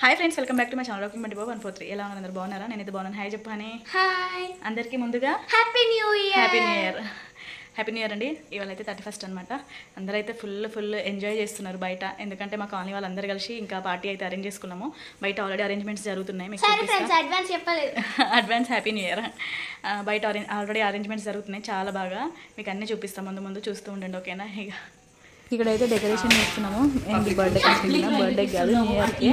Hi friends, welcome back to my channel rocking బండి బాబు 143. ఎలా ఉన్నారు? అందరూ బాగున్నారా? నేనైతే బాగున్నాను. హాయ్ చెప్పాని. హాయ్ అందరికీ ముందుగా happy new year. Happy new year అండి. ఇవాళ అయితే 31st అనమాట. అందరూ అయితే ఫుల్ ఎంజాయ్ చేస్తున్నారు బయట. ఎందుకంటే మా కాలనీ వాళ్ళందరూ కలిసి ఇంకా పార్టీ అయితే అరేంజ్ చేసుకున్నాము. బయట ఆల్రెడీ అరేంజ్మెంట్స్ జరుగుతున్నాయి. మీకు అడ్వాన్స్ హ్యాపీ న్యూ ఇయర్. బయట ఆల్రెడీ అరేంజ్మెంట్స్ జరుగుతున్నాయి చాలా బాగా. మీకు అన్నీ చూపిస్తాం, ముందు చూస్తూ ఉండండి, ఓకేనా? ఇక ఇక్కడైతే డెకరేషన్ చేస్తున్నాము. ఏంటి బర్త్డే కంటున్నా, బర్త్డే కాదు న్యూ ఇయర్కి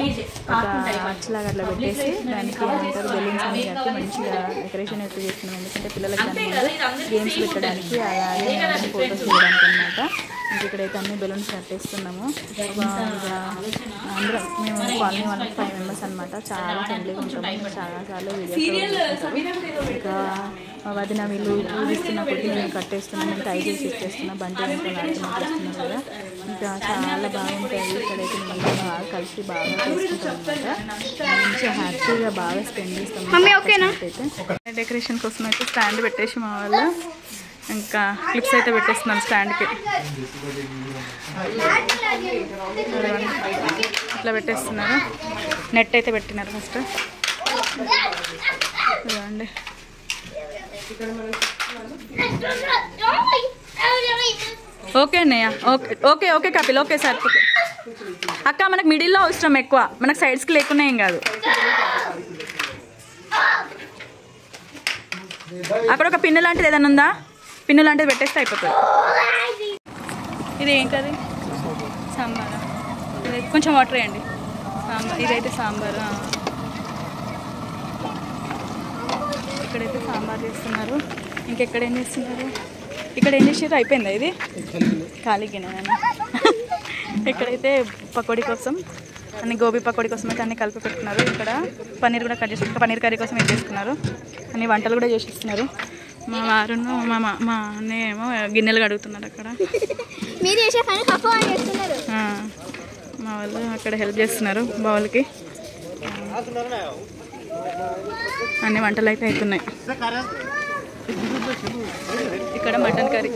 ఒక అచ్చలాగా అట్లా పెట్టేసి దానికి ఏమంటారు బెలూన్స్ అన్ని కట్టి మంచిగా డెకరేషన్ అయితే చేస్తున్నాం. ఎందుకంటే పిల్లలకి అన్ని గేమ్స్ పెట్టడానికి అలాగే ఫోటోస్ తీయడానికి అనమాట. ఇంక ఇక్కడైతే అన్ని బెలూన్స్ కట్టేస్తున్నాము. అందరం మేము కాలనీ వాళ్ళకి 5 మెంబర్స్ అనమాట. చాలా ఫ్రెండ్లీగా ఉంటాము. చాలాసార్లు వీడియోస్ ఇంకా వదిన వీళ్ళు పూజిస్తున్న కొద్ది మేము కట్టేస్తున్నాం. ఇంకా టై చేసి ఇచ్చేస్తున్నాం. బండి ఇంకా చేస్తున్నాం కదా. ఇంకా చాలా బాగుంటుంది. ఇక్కడైతే మేము బాగా కలిసి బాగా చేసుకుంటాం అనమాట. మంచిగా హ్యాపీగా బాగా స్పెండ్ చేస్తాం. అయితే డెకరేషన్ కోసం అయితే స్టాండ్ పెట్టేసి మా వాళ్ళు ఇంకా క్లిప్స్ అయితే పెట్టేస్తున్నాను స్టాండ్కి. ఇట్లా పెట్టేస్తున్నారు. నెట్ అయితే పెట్టినారు ఫస్ట్. చూడండి, ఓకే అన్నయ్య. Okay okay Kapil, okay sir. Okay అక్క, మనకు మిడిల్లో అవసరం ఎక్కువ, మనకు సైడ్స్కి లేకున్నా ఏం కాదు. అక్కడ ఒక పిన్ను లాంటిది ఏదైనా ఉందా? పిన్ను లాంటిది పెట్టేస్తే అయిపోతుంది. ఇది ఏంటది? సాంబారా? ఇది కొంచెం వాటర్ వేయండి. సాంబార్, ఇదైతే సాంబారు. ఇక్కడైతే సాంబార్ చేస్తున్నారు. ఇంకెక్కడ ఏం చేస్తున్నారు? ఇక్కడ ఏం చేసారు? అయిపోయిందా ఇది? ఖాళీగానే. ఇక్కడైతే పకోడీ కోసం అన్ని గోబీ పకోడీ కోసం అయితే అన్ని కలిపి పెట్టుకున్నారు. ఇక్కడ పన్నీర్ కూడా కట్ చేసి పన్నీర్ కర్రీ కోసం ఏం చేసుకున్నారు. అన్ని వంటలు కూడా చేసిస్తున్నారు. మా వారును మా అన్నయ్య ఏమో గిన్నెలు కడుగుతున్నారు అక్కడ. మా వాళ్ళు అక్కడ హెల్ప్ చేస్తున్నారు బావులకి. అన్ని వంటలు అయితే అవుతున్నాయి. ఇక్కడ మటన్ కర్రీ,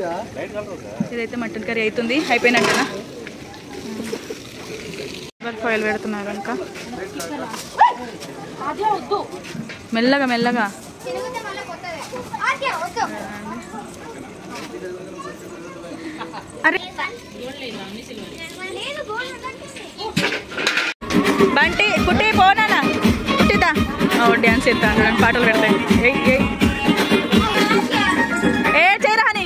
ఇదైతే మటన్ కర్రీ అవుతుంది. అయిపోయినట్టేనా? ఫాయిల్ పెడుతున్నారు ఇంకా. మెల్లగా మెల్లగా. అరే బంటి కుట్టి పోనా కుట్టిదా? డ్యాన్స్ చేస్తాను, పాటలు పెడతాయి. ఏ చేయరాని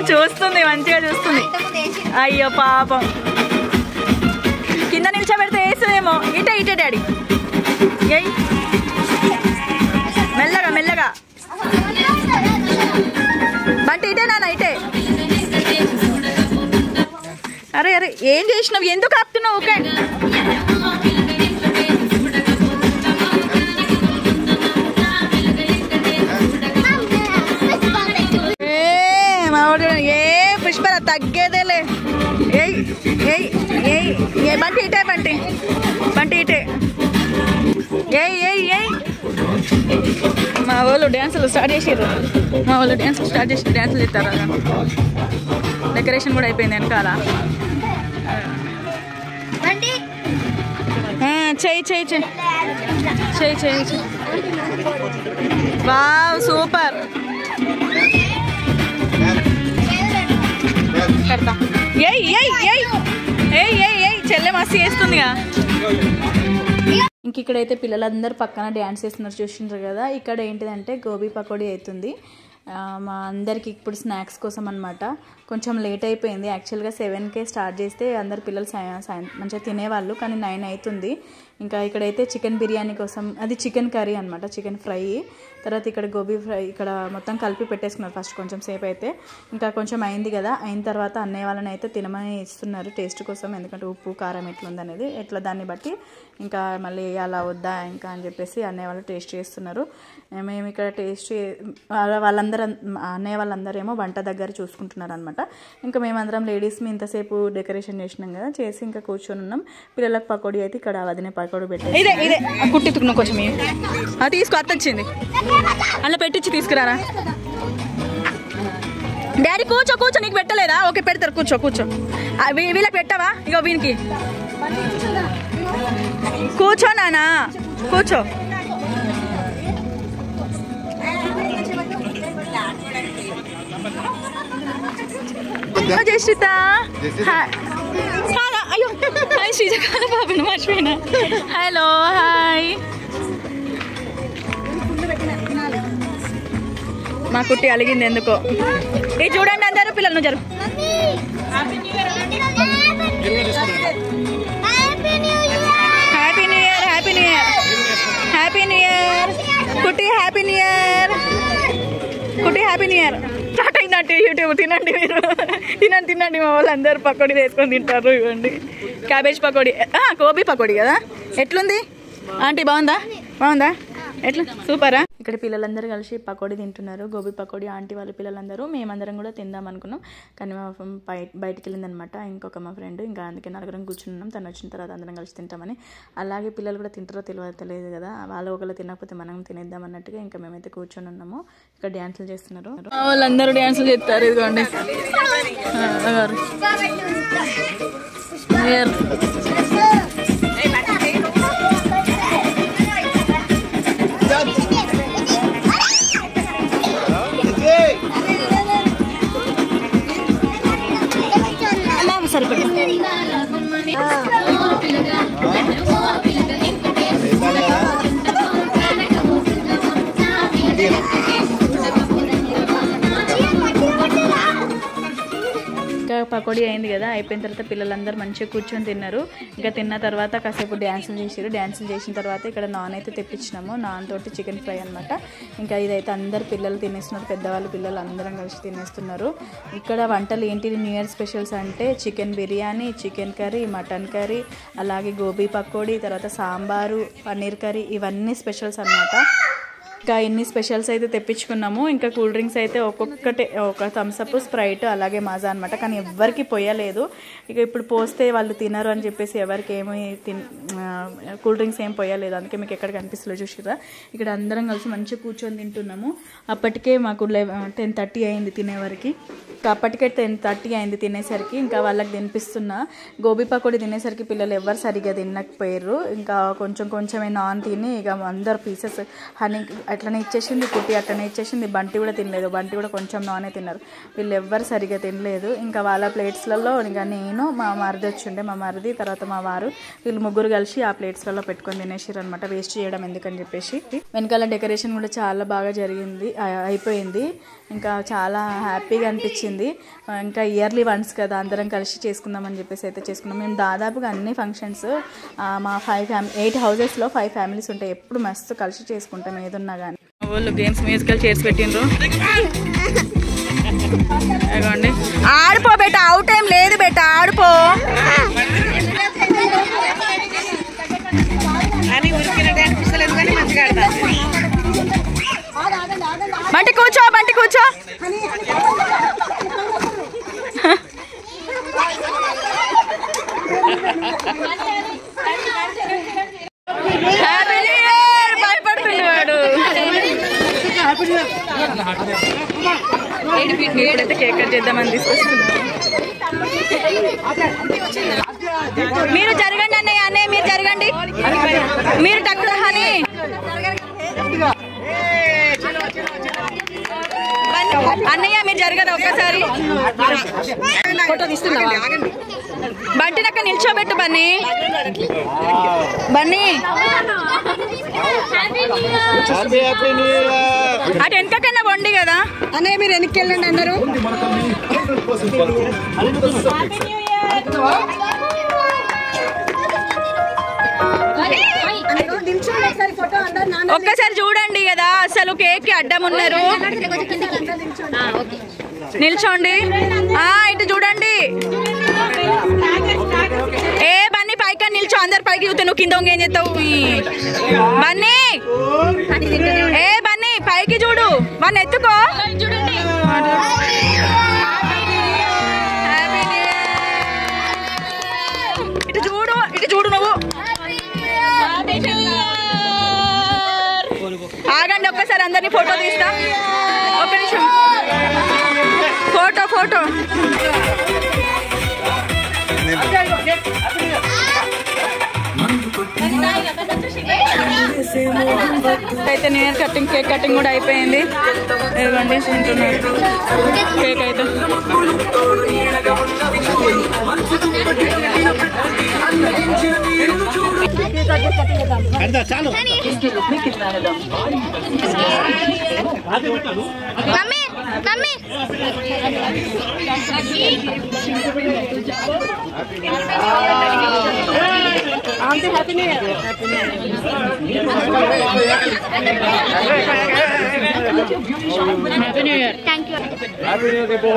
చూస్తుంది, మంచిగా చూస్తుంది. అయ్యో పాపం, కింద నిల్చోబెడితే వేస్తుందేమో. ఇటే డాడీ. మెల్లగా మెల్లగా. బంటి ఇటే నాన్న, ఇటే. అరే అరే, ఏం చేసినావు? ఎందుకు ఆపుతున్నావు? ఓకే ఏ పుష్పర తగ్గేదేలే. బంటి ఇటే, బంటి ఇటే. మా వాళ్ళు డ్యాన్సులు స్టార్ట్ చేసారు. డ్యాన్సులు చేస్తారు. డెకరేషన్ కూడా అయిపోయింది వెనకాల. చెయ్యి. Wow, super. చెల్లె మస్తు చేస్తుందిగా. ఇంక ఇక్కడైతే పిల్లలందరూ పక్కన డ్యాన్స్ చేస్తున్నారు, చూసిండ్రు కదా. ఇక్కడ ఏంటిదంటే గోబీ పకోడీ అవుతుంది. మా అందరికి ఇప్పుడు స్నాక్స్ కోసం అనమాట. కొంచెం లేట్ అయిపోయింది. యాక్చువల్గా 7కే స్టార్ట్ చేస్తే అందరు పిల్లలు మంచిగా తినేవాళ్ళు, కానీ 9 అవుతుంది. ఇంకా ఇక్కడైతే చికెన్ బిర్యానీ కోసం, అది చికెన్ కర్రీ అనమాట, చికెన్ ఫ్రై. తర్వాత ఇక్కడ గోబీ ఫ్రై ఇక్కడ మొత్తం కలిపి పెట్టేసుకున్నారు ఫస్ట్ కొంచెం సేపు అయితే. ఇంకా కొంచెం అయింది కదా, అయిన తర్వాత అన్నయ్య వాళ్ళని అయితే తినమని ఇస్తున్నారు టేస్ట్ కోసం. ఎందుకంటే ఉప్పు కారం ఎట్లుంది అనేది, ఎట్లా దాన్ని బట్టి ఇంకా మళ్ళీ అలా వద్దా ఇంకా అని చెప్పేసి అన్నయ్య వాళ్ళు టేస్ట్ చేస్తున్నారు. మేము ఇక్కడ టేస్ట్ వాళ్ళందరూ అన్నయ్య వాళ్ళందరూ ఏమో వంట దగ్గర చూసుకుంటున్నారు అనమాట. ఇంకా మేమందరం లేడీస్ ఇంతసేపు డెకరేషన్ చేసినాం కదా, చేసి ఇంకా కూర్చొని ఉన్నాం. పిల్లలకు పకోడీ అయితే ఇక్కడ వదిన పకోడీ పెట్టారు. ఇదే కుట్టితుకున్నా కొంచెం అది తీసుకో, అత్త వచ్చింది అలా పెట్టించి తీసుకురారా. డాడీ కూర్చో కూర్చో, నీకు పెట్టలేదా? ఓకే పెడతారు, కూర్చో కూర్చో. వీళ్ళకి పెట్టావా? ఇగో వీనికి కూర్చో నానా, కూర్చో. జయశ్రీత అయ్యో హాయ్ శ్రీజకాల బాబును మర్చిపోయినా. Hello hi. మా కుట్టి అలిగింది ఎందుకో. ఇది చూడండి అందరూ పిల్లలను జరు. Happy new year, happy new year, happy new year కుట్టి, హ్యాపీ న్యూ ఇయర్ కుట్టి, హ్యాపీ న్యూ ఇయర్. స్టార్ట్ అయిందంటే యూట్యూబ్. తినండి మీరు, తినండి. మా వాళ్ళు అందరూ పకోడీ వేసుకొని తింటారు. ఇవ్వండి క్యాబేజ్ పకోడీ, గోబీ పకోడీ కదా. ఎట్లుంది ఆంటీ? బాగుందా? ఎట్లా సూపరా? ఇక్కడ పిల్లలందరూ కలిసి పకోడీ తింటున్నారు, గోబీ పకోడీ. ఆంటీ వాళ్ళ పిల్లలందరూ, మేమందరం కూడా తిందాం అనుకున్నాం, కానీ మా బయటికి వెళ్ళిందనమాట ఇంకొక మా ఫ్రెండ్. ఇంకా అందుకే నలుగురం కూర్చున్నాం, తను వచ్చిన తర్వాత అందరం కలిసి తింటామని. అలాగే పిల్లలు కూడా తింటారో తెలియదు కదా, వాళ్ళు ఒకళ్ళు తినకపోతే మనం తినేద్దాం అన్నట్టుగా ఇంకా మేమైతే కూర్చొని ఉన్నాము. ఇక్కడ డ్యాన్సులు చేస్తున్నారు, వాళ్ళందరూ డ్యాన్సులు చేస్తారు. ఇదిగోండి పకోడీ అయింది కదా. అయిపోయిన తర్వాత పిల్లలందరూ మంచిగా కూర్చొని తిన్నారు. ఇంకా తిన్న తర్వాత కాసేపు డ్యాన్సులు చేసిన తర్వాత ఇక్కడ నాన్ అయితే తెప్పించినాము. నాన్ తోటి చికెన్ ఫ్రై అనమాట. ఇంకా ఇదైతే అందరు పిల్లలు తినేస్తున్నారు, పెద్దవాళ్ళు పిల్లలు అందరం కలిసి తినేస్తున్నారు. ఇక్కడ వంటలు ఏంటి న్యూ ఇయర్ స్పెషల్స్ అంటే chicken biryani, chicken curry, mutton curry, అలాగే గోబీ పకోడీ, తర్వాత సాంబారు, పన్నీర్ కర్రీ, ఇవన్నీ స్పెషల్స్ అనమాట. ఇంకా ఇన్ని స్పెషల్స్ అయితే తెప్పించుకున్నాము. ఇంకా కూల్ డ్రింక్స్ అయితే ఒక్కొక్కటే, ఒక థమ్స్అప్, స్ప్రైట్, అలాగే మాజా అనమాట. కానీ ఎవరికి పోయలేదు. ఇక ఇప్పుడు పోస్తే వాళ్ళు తినరు అని చెప్పేసి ఎవరికి ఏమి కూల్ డ్రింక్స్ ఏం పోయలేదు. అందుకే మీకు ఎక్కడ కనిపిస్తుందో చూసిరా. ఇక్కడ అందరం కలిసి మంచిగా కూర్చొని తింటున్నాము. అప్పటికే మాకు 10:30 అయింది తినేవరకు. అప్పటికే 10:30 అయింది తినేసరికి. ఇంకా వాళ్ళకి తినిపిస్తున్నా. గోబీ పకోడీ తినేసరికి పిల్లలు ఎవరు సరిగ్గా తినకపోయారు. ఇంకా కొంచెమే నాన్ తిని ఇక అందరు పీసెస్ హనీ అట్లనే ఇచ్చేసింది, కుట్టి అట్లనే ఇచ్చేసింది. బంటి కూడా తినలేదు, బంటి కూడా కొంచెం నానే తిన్నారు. వీళ్ళు ఎవ్వరు సరిగ్గా తినలేదు. ఇంకా వాళ్ళ ప్లేట్స్లలో ఇంకా నేను, మా మరిది వచ్చిండే, మా మరిది, తర్వాత మా వారు, వీళ్ళు ముగ్గురు కలిసి ఆ ప్లేట్స్లలో పెట్టుకొని తినేసారు అనమాట. వేస్ట్ చేయడం ఎందుకని చెప్పేసి. వెనకాల డెకరేషన్ కూడా చాలా బాగా అయిపోయింది. ఇంకా చాలా హ్యాపీగా అనిపించింది. ఇంకా ఇయర్లీ వన్స్ కదా, అందరం కలిసి చేసుకుందామని చెప్పేసి అయితే చేసుకున్నాం. మేము దాదాపుగా అన్ని ఫంక్షన్స్ మా 8 హౌజెస్లో 5 ఫ్యామిలీస్ ఉంటాయి. ఎప్పుడు మస్తు కలిసి చేసుకుంటాం ఏదున్నా కానీ. వాళ్ళు గేమ్స్ మ్యూజికల్ చైర్స్ పెట్టిండ్రు. అదిగోండి, ఆడిపో బేట, అవుట్ ఏం లేదు బేట, ఆడిపో. బంటి కూర్చో, బంటి కూర్చో. భయపడుతుంది వాడు. ఇప్పుడైతే కేక్ కట్ చేద్దామని తీసుకొస్తున్నారు. మీరు జరగండి అన్నయ్య, మీరు జరగండి, మీరు టక్కున హనీ. అన్నయ్య మీరు జరగదు ఒక్కసారి. బంటి నక్క నిల్చోబెట్టు బన్నీ. అటు వెనకకన్నా వండి కదా అన్నయ్య, మీరు వెనక్కి వెళ్ళండి అందరూ. ఒక్కసారి చూడండి కదా, అసలు కేక్ కి అడ్డం ఉన్నారు. నిల్చోండి, ఇటు చూడండి. ఏ బన్నీ పైకి నిల్చో, అందరు పైకి చూస్తే నువ్వు కింద ఏం చేస్తావు బన్నీ. ఏ బన్నీ పైకి చూడు, మన ఎత్తుకో. ఇటు చూడు నువ్వు. అందరినీ ఫోటో తీస్తా. ఒక నిమిషం ఫోటో అయితే new year cutting cake cutting కూడా అయిపోయింది. ఇదిగోండి తింటున్నారు కేక్ అయితే. Happy New Year. Happy New Year. Thank you. Happy New Year, Deepo.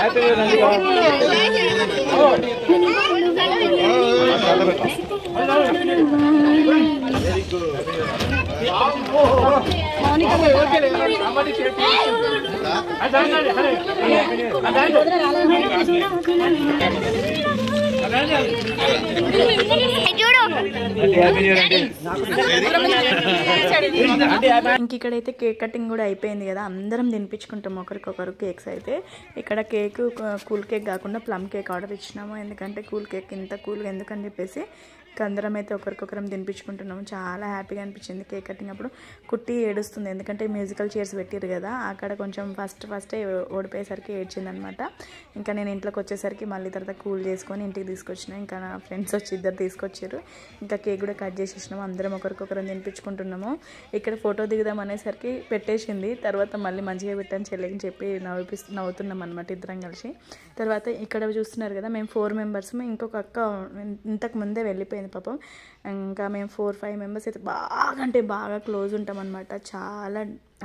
Happy New Year, Nandika. Very good. ఇంకిక్కడైతే కేక్ కటింగ్ కూడా అయిపోయింది కదా, అందరం తినిపించుకుంటాం ఒకరికొకరు కేక్స్. అయితే ఇక్కడ కేక్ కూల్ కేక్ కాకుండా ప్లమ్ కేక్ ఆర్డర్ ఇచ్చినాము. ఎందుకంటే కూల్ కేక్ ఇంత కూల్గా ఎందుకని చెప్పేసి అందరం అయితే ఒకరికొకరం తినిపించుకుంటున్నాము. చాలా హ్యాపీగా అనిపించింది కేక్ కటింగ్ అప్పుడు. కుట్టి ఏడుస్తుంది ఎందుకంటే మ్యూజికల్ చైర్స్ పెట్టారు కదా, అక్కడ కొంచెం ఫస్టే ఓడిపోయేసరికి ఏడ్చిందనమాట. ఇంకా నేను ఇంట్లోకి వచ్చేసరికి మళ్ళీ తర్వాత కూల్ చేసుకొని ఇంటికి తీసుకొచ్చిన. ఇంకా నా ఫ్రెండ్స్ వచ్చి ఇద్దరు తీసుకొచ్చారు. ఇంకా కేక్ కూడా కట్ చేసేసినాము. అందరం ఒకరికొకరం తినిపించుకుంటున్నాము. ఇక్కడ ఫోటో దిగుదాం అనేసరికి పెట్టేసింది. తర్వాత మళ్ళీ మంచిగా పెట్టాను చెల్లికి చెప్పి నవ్వుతున్నాం అనమాట ఇద్దరం కలిసి. తర్వాత ఇక్కడ చూస్తున్నారు కదా, మేము 4 మెంబర్స్, ఇంకొక అక్క ఇంతకు ముందే వెళ్ళిపోయింది పాపం. ఇంకా మేము 4-5 మెంబర్స్ అయితే బాగా అంటే బాగా క్లోజ్ ఉంటాం అనమాట.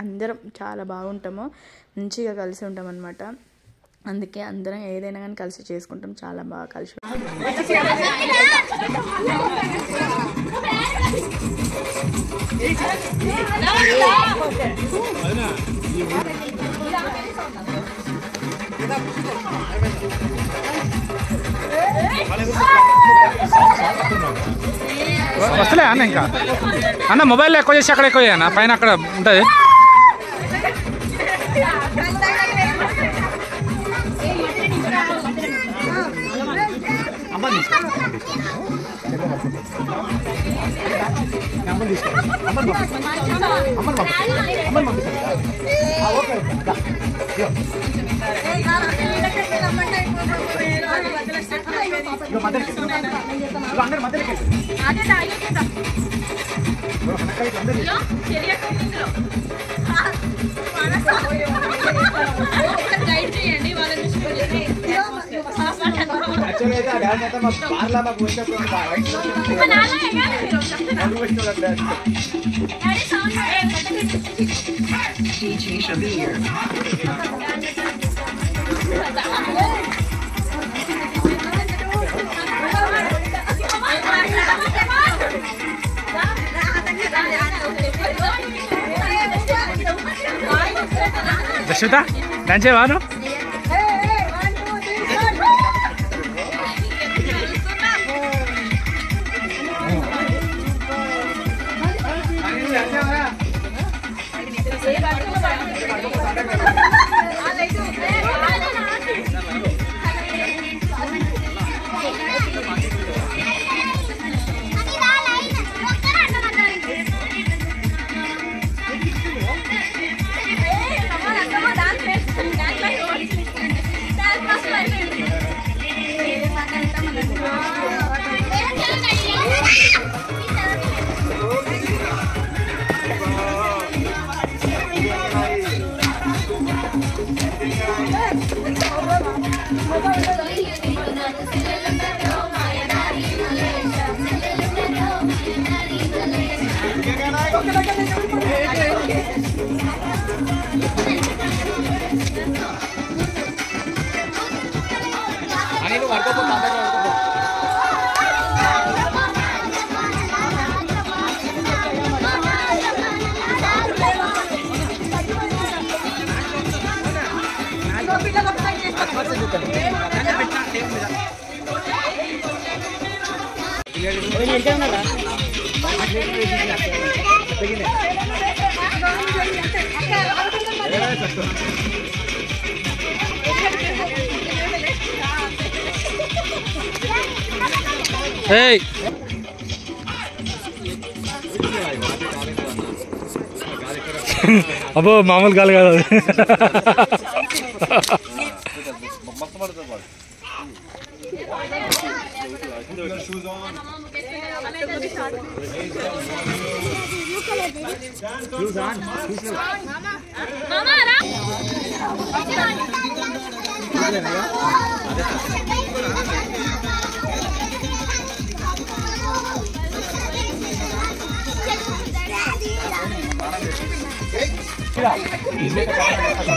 అందరం చాలా బాగుంటాము, మంచిగా కలిసి ఉంటాం అనమాట. అందుకే అందరం ఏదైనా కానీ కలిసి చేసుకుంటాం, చాలా బాగా కలిసి. వస్తలే అన్న, ఇంకా అన్న మొబైల్లో ఎక్కువ చేసి అక్కడ ఎక్కువ అన్న, పైన అక్కడ ఉంటుంది. దశరథ డాన్స్ చేయవాను. Begini. ఏయ్ అబ్బో మామూలు గాలి కాదు అది.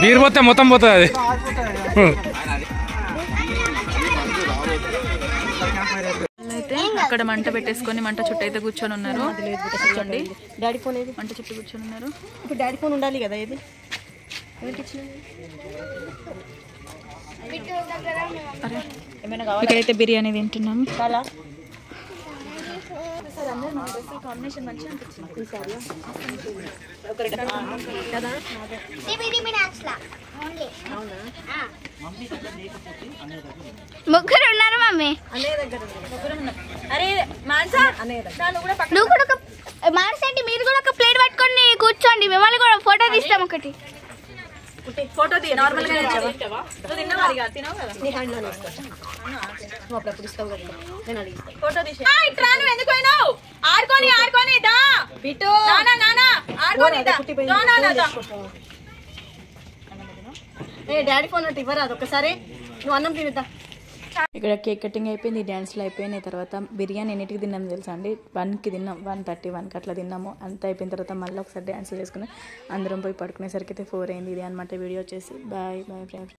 బీర్ పోతే మొత్తం పోతుంది అది. అయితే అక్కడ మంట పెట్టేసుకొని మంట చుట్టూ అయితే కూర్చొని ఉన్నారు. చూడండి డాడీ ఫోన్ ఏది? మంట చుట్టూ కూర్చొని ఉన్నారు. ఇప్పుడు డాడీ ఫోన్ ఉండాలి కదా, ఇది ఇక్కడైతే బిర్యానీ తింటున్నాము. చాలా ముగ్గురు ఉన్నారు మమ్మీ. నువ్వు కూడా ఒక మానసండి, మీరు కూడా ఒక ప్లేట్ పట్టుకొని కూర్చోండి, మిమ్మల్ని కూడా ఫోటో తీస్తాం. ఒకటి ఫోటో నార్మల్ గా ఫోటో తీసి ఎందుకు పోయినావు? ఆడుకొని ఆడుకొని దా బిట్టు ఆడుకొని డాడీ ఫోన్ అంటే ఇవ్వరాదు ఒకసారి, నువ్వు అన్నం తినేద్దా. ఇక్కడ కేక్ కటింగ్ అయిపోయింది, డ్యాన్స్లు అయిపోయినాయి. తర్వాత బిర్యానీ ఎన్నిటికి తిన్నాము తెలుసా అండి? 1కి తిన్నాం, 1:30, 1కి అట్లా తిన్నాము. అంతా అయిపోయిన తర్వాత మళ్ళీ ఒకసారి డ్యాన్స్లు చేసుకుని అందరం పోయి పడుకునేసరికి అయితే 4 అయింది. ఇది అనమాట వీడియో వచ్చేసి. Bye bye friends.